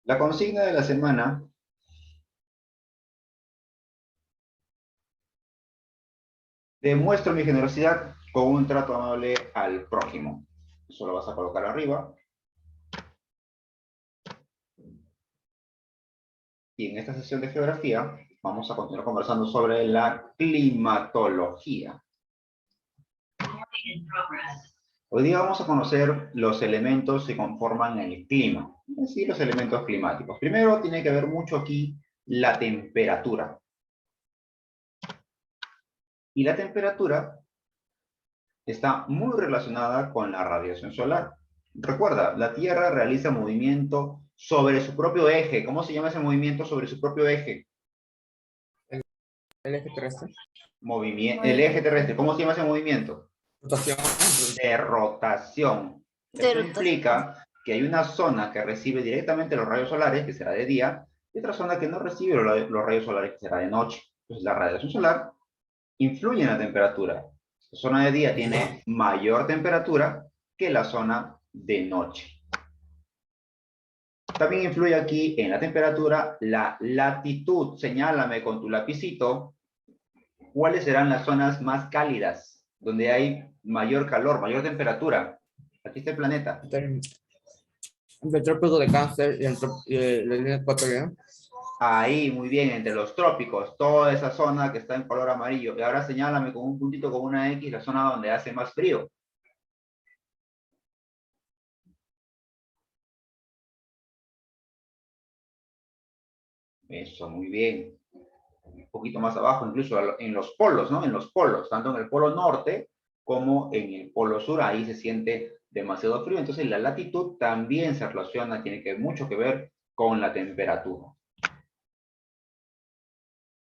La consigna de la semana demuestro mi generosidad con un trato amable al prójimo. Eso lo vas a colocar arriba. Y en esta sesión de geografía vamos a continuar conversando sobre la climatología. Hoy día vamos a conocer los elementos que conforman el clima, es decir, los elementos climáticos. Primero tiene que ver mucho aquí la temperatura. Y la temperatura está muy relacionada con la radiación solar. Recuerda, la Tierra realiza movimiento sobre su propio eje. ¿Cómo se llama ese movimiento sobre su propio eje? El eje terrestre. El eje terrestre. ¿Cómo se llama ese movimiento? Rotación. De rotación. Esto implica que hay una zona que recibe directamente los rayos solares, que será de día, y otra zona que no recibe los rayos solares, que será de noche. Entonces, la radiación solar influye en la temperatura. La zona de día tiene mayor temperatura que la zona de noche. También influye aquí en la temperatura la latitud. Señálame con tu lapicito cuáles serán las zonas más cálidas, donde hay mayor calor, mayor temperatura. Aquí está el planeta. Entre el trópico de Cáncer y la línea ecuatorial. Ahí, muy bien, entre los trópicos, toda esa zona que está en color amarillo. Y ahora señálame con un puntito, con una X, la zona donde hace más frío. Eso, muy bien. Un poquito más abajo, incluso en los polos, ¿no? En los polos, tanto en el polo norte como en el polo sur, ahí se siente demasiado frío. Entonces la latitud también se relaciona, tiene mucho que ver con la temperatura.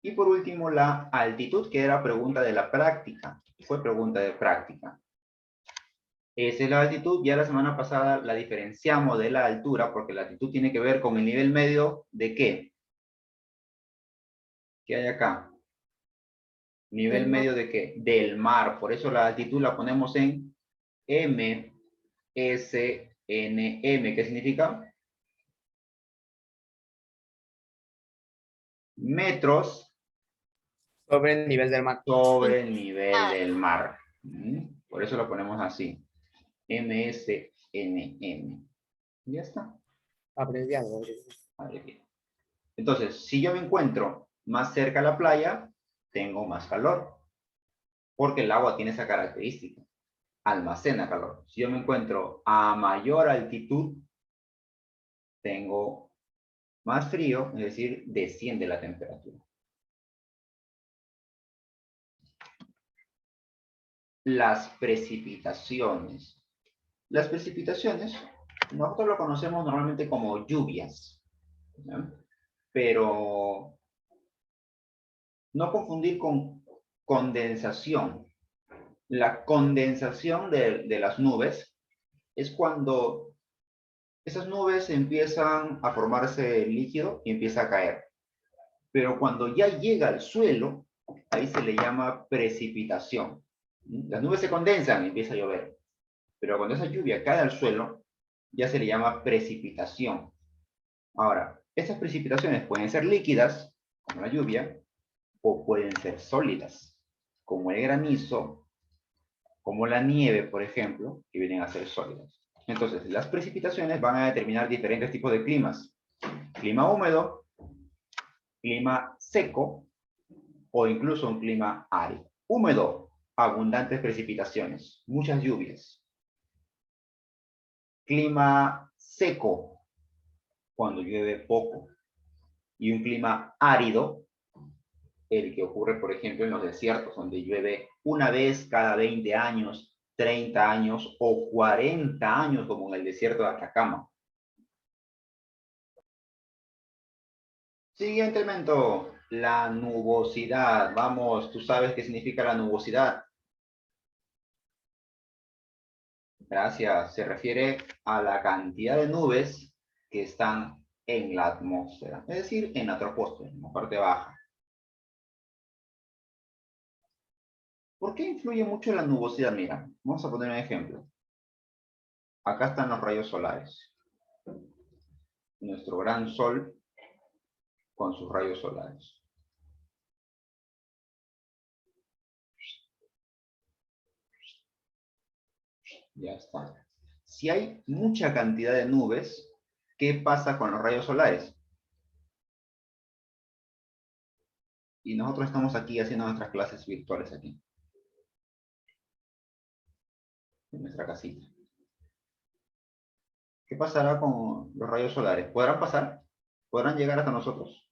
Y por último, la altitud, que era pregunta de la práctica. Fue pregunta de práctica. Esa es la altitud. Ya la semana pasada la diferenciamos de la altura, porque la altitud tiene que ver con el nivel medio de ¿qué? ¿Qué hay acá? ¿Nivel medio de qué? Del mar. Por eso la altitud la ponemos en MSNM. ¿Qué significa? Metros Sobre el nivel del mar. sobre el nivel del mar. Por eso lo ponemos así. MSNM. Ya está. Abreviado. Entonces, si yo me encuentro más cerca a la playa, tengo más calor. Porque el agua tiene esa característica. Almacena calor. Si yo me encuentro a mayor altitud, tengo más frío, es decir, desciende la temperatura. Las precipitaciones. Las precipitaciones, nosotros lo conocemos normalmente como lluvias, ¿no? Pero no confundir con condensación. La condensación de las nubes es cuando esas nubes empiezan a formarse líquido y empieza a caer. Pero cuando ya llega al suelo, ahí se le llama precipitación. Las nubes se condensan y empieza a llover. Pero cuando esa lluvia cae al suelo, ya se le llama precipitación. Ahora, estas precipitaciones pueden ser líquidas, como la lluvia, o pueden ser sólidas, como el granizo, como la nieve, por ejemplo, que vienen a ser sólidas. Entonces, las precipitaciones van a determinar diferentes tipos de climas. Clima húmedo, clima seco, o incluso un clima árido. Húmedo, abundantes precipitaciones, muchas lluvias. Clima seco, cuando llueve poco. Y un clima árido, el que ocurre, por ejemplo, en los desiertos, donde llueve una vez cada 20 años, 30 años o 40 años, como en el desierto de Atacama. Siguiente elemento, la nubosidad. Vamos, tú sabes qué significa la nubosidad. Gracias. Se refiere a la cantidad de nubes que están en la atmósfera, es decir, en la troposfera, en la parte baja. ¿Por qué influye mucho la nubosidad? Mira, vamos a poner un ejemplo. Acá están los rayos solares. nuestro gran sol con sus rayos solares. Ya está. Si hay mucha cantidad de nubes, ¿qué pasa con los rayos solares? Y nosotros estamos aquí haciendo nuestras clases virtuales aquí. En nuestra casita. ¿Qué pasará con los rayos solares? ¿Podrán pasar? ¿Podrán llegar hasta nosotros?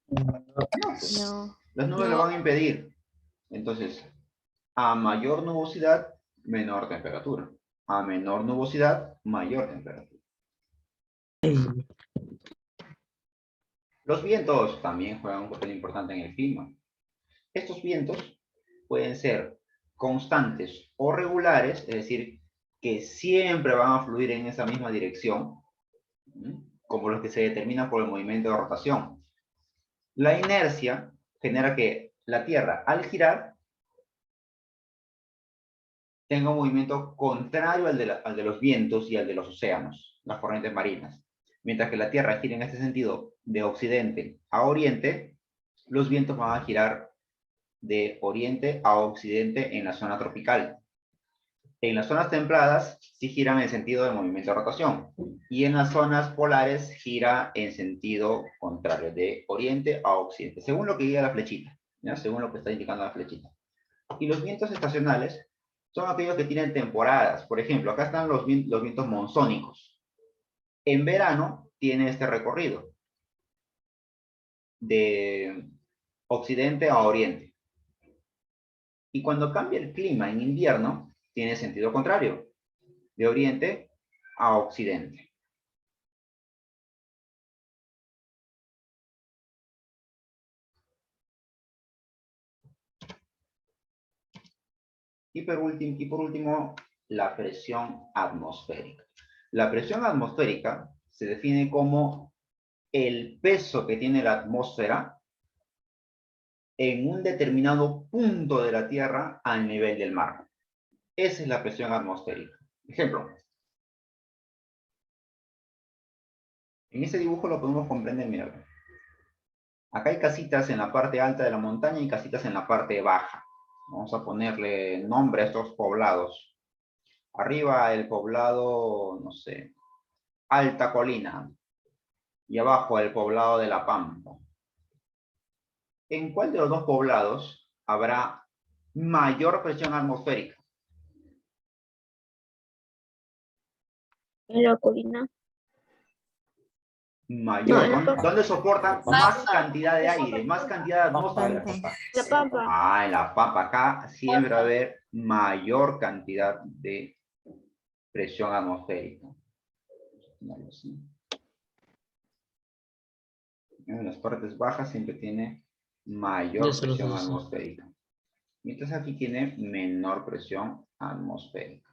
No, pues, No. las nubes lo van a impedir. Entonces, a mayor nubosidad, menor temperatura. A menor nubosidad, mayor temperatura. Los vientos también juegan un papel importante en el clima. Estos vientos pueden ser constantes o regulares, es decir, que siempre van a fluir en esa misma dirección, como los que se determinan por el movimiento de rotación. La inercia genera que la Tierra, al girar, tenga un movimiento contrario al de los vientos y al de los océanos, las corrientes marinas. Mientras que la Tierra gira en este sentido de occidente a oriente, los vientos van a girar de oriente a occidente en la zona tropical. En las zonas templadas sí giran en sentido de movimiento de rotación, y en las zonas polares gira en sentido contrario, de oriente a occidente, según lo que diga la flechita, ¿ya? Según lo que está indicando la flechita. Y los vientos estacionales son aquellos que tienen temporadas. Por ejemplo, acá están los vientos monzónicos. En verano tiene este recorrido de occidente a oriente. Y cuando cambia el clima en invierno, tiene sentido contrario, de oriente a occidente. Y por último, la presión atmosférica. La presión atmosférica se define como el peso que tiene la atmósfera en un determinado punto de la Tierra al nivel del mar. Esa es la presión atmosférica. Ejemplo. En ese dibujo lo podemos comprender, mira. Acá hay casitas en la parte alta de la montaña y casitas en la parte baja. Vamos a ponerle nombre a estos poblados. Arriba el poblado, no sé, Alta Colina. Y abajo el poblado de La Pampa. ¿En cuál de los dos poblados habrá mayor presión atmosférica? En la colina. Mayor. No, ¿Dónde soportan más cantidad de aire, más cantidad de atmósfera? La Pampa. Ah, en La Pampa. Acá siempre va a haber mayor cantidad de presión atmosférica. En las partes bajas siempre tiene mayor presión atmosférica. Mientras aquí tiene menor presión atmosférica.